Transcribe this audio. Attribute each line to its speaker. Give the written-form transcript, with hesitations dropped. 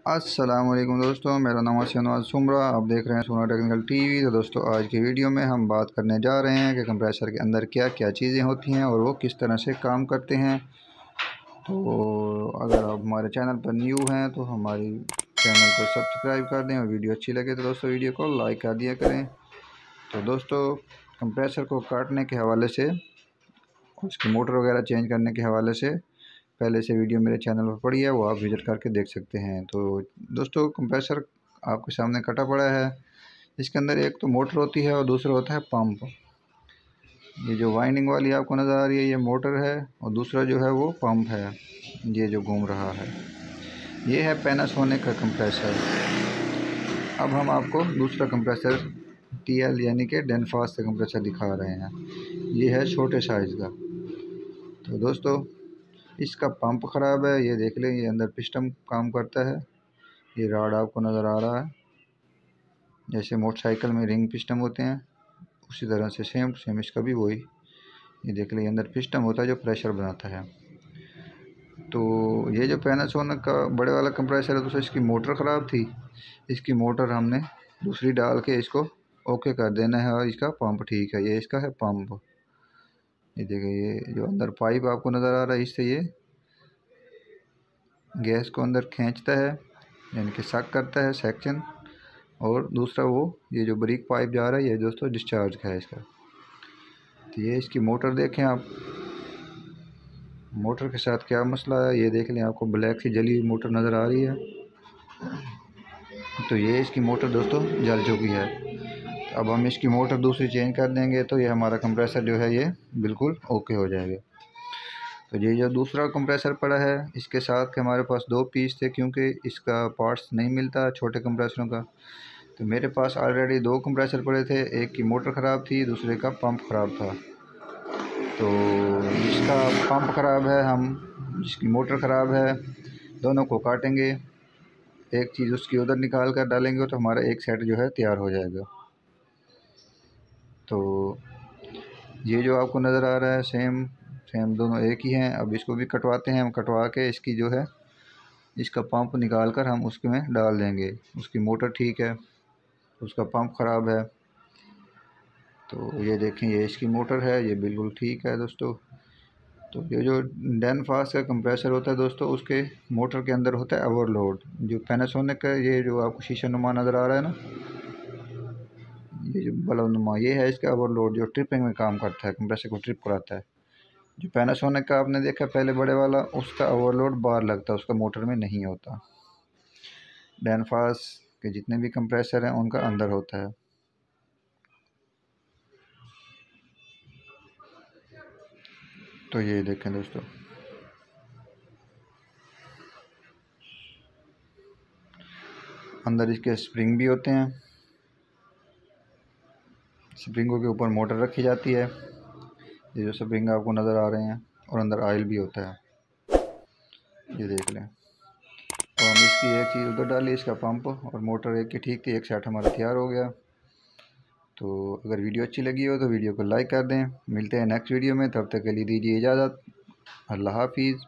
Speaker 1: अस्सलामुअलैकुम दोस्तों, मेरा नाम है शहनवाज सुमरा। आप देख रहे हैं सोना टेक्निकल टीवी। तो दोस्तों, आज की वीडियो में हम बात करने जा रहे हैं कि कंप्रेसर के अंदर क्या क्या चीज़ें होती हैं और वो किस तरह से काम करते हैं। तो अगर आप हमारे चैनल पर न्यू हैं तो हमारी चैनल को सब्सक्राइब कर दें और वीडियो अच्छी लगे तो दोस्तों वीडियो को लाइक कर दिया करें। तो दोस्तों, कंप्रेसर को काटने के हवाले से, उसकी मोटर वगैरह चेंज करने के हवाले से पहले से वीडियो मेरे चैनल पर पड़ी है, वो आप विज़िट करके देख सकते हैं। तो दोस्तों, कंप्रेसर आपके सामने कटा पड़ा है। इसके अंदर एक तो मोटर होती है और दूसरा होता है पंप। ये जो वाइंडिंग वाली आपको नज़र आ रही है, ये मोटर है और दूसरा जो है वो पंप है, ये जो घूम रहा है। ये है पैनासोनिक का कंप्रेसर। अब हम आपको दूसरा कंप्रेसर TL यानी कि डेनफास्ट का कंप्रेसर दिखा रहे हैं। ये है छोटे साइज़ का। तो दोस्तों, इसका पंप ख़राब है, ये देख लें। ये अंदर पिस्टन काम करता है। ये रॉड आपको नज़र आ रहा है, जैसे मोटरसाइकिल में रिंग पिस्टन होते हैं उसी तरह से सेम टू सेम इसका भी वही। ये देख लें, अंदर पिस्टन होता है जो प्रेशर बनाता है। तो ये जो पैनासोनिक का बड़े वाला कंप्रेसर है, तो इसकी मोटर ख़राब थी। इसकी मोटर हमने दूसरी डाल के इसको ओके कर देना है और इसका पंप ठीक है। ये इसका है पंप। ये देखिए, ये जो अंदर पाइप आपको नज़र आ रहा है, इससे ये गैस को अंदर खींचता है, यानी कि सक करता है सेक्शन। और दूसरा वो ये जो बारीक पाइप जा रहा है, ये दोस्तों डिस्चार्ज का है इसका। तो ये इसकी मोटर देखें आप, मोटर के साथ क्या मसला है ये देख लें। आपको ब्लैक सी जली हुई मोटर नज़र आ रही है। तो ये इसकी मोटर दोस्तों जल चुकी है। अब हम इसकी मोटर दूसरी चेंज कर देंगे तो ये हमारा कंप्रेसर जो है ये बिल्कुल ओके हो जाएगा। तो ये जो दूसरा कंप्रेसर पड़ा है, इसके साथ के हमारे पास 2 पीस थे, क्योंकि इसका पार्ट्स नहीं मिलता छोटे कंप्रेसरों का। तो मेरे पास ऑलरेडी 2 कंप्रेसर पड़े थे, एक की मोटर ख़राब थी, दूसरे का पंप ख़राब था। तो जिसका पंप ख़राब है, हम जिसकी मोटर ख़राब है, दोनों को काटेंगे। एक चीज़ उसकी उधर निकाल कर डालेंगे तो हमारा एक सेट जो है तैयार हो जाएगा। तो ये जो आपको नज़र आ रहा है, सेम सेम दोनों एक ही हैं। अब इसको भी कटवाते हैं। हम कटवा के इसकी जो है, इसका पंप निकाल कर हम उसके में डाल देंगे। उसकी मोटर ठीक है, उसका पंप ख़राब है। तो ये देखें, ये इसकी मोटर है, ये बिल्कुल ठीक है दोस्तों। तो ये जो डेनफास्ट का कंप्रेसर होता है दोस्तों, उसके मोटर के अंदर होता है ओवरलोड। जो पैनासोनिक का ये जो आपको शीशा नुमा नज़र आ रहा है ना, ये जो बल्ब नुमा, ये है इसका ओवरलोड, जो ट्रिपिंग में काम करता है, कंप्रेसर को ट्रिप कराता है। जो पैनासोनिक का आपने देखा पहले बड़े वाला, उसका ओवरलोड बाहर लगता है, उसका मोटर में नहीं होता। डेनफास्ट के जितने भी कंप्रेसर हैं उनका अंदर होता है। तो ये देखें दोस्तों, अंदर इसके स्प्रिंग भी होते हैं। स्प्रिंगों के ऊपर मोटर रखी जाती है। ये जो स्प्रिंग आपको नज़र आ रहे हैं, और अंदर ऑयल भी होता है, ये देख लें। तो हम इसकी एक चीज़ उधर डाली, इसका पंप और मोटर एक की ठीक थी, एक सेट हमारा तैयार हो गया। तो अगर वीडियो अच्छी लगी हो तो वीडियो को लाइक कर दें। मिलते हैं नेक्स्ट वीडियो में, तब तक के लिए दीजिए इजाज़त। अल्लाह हाफिज़।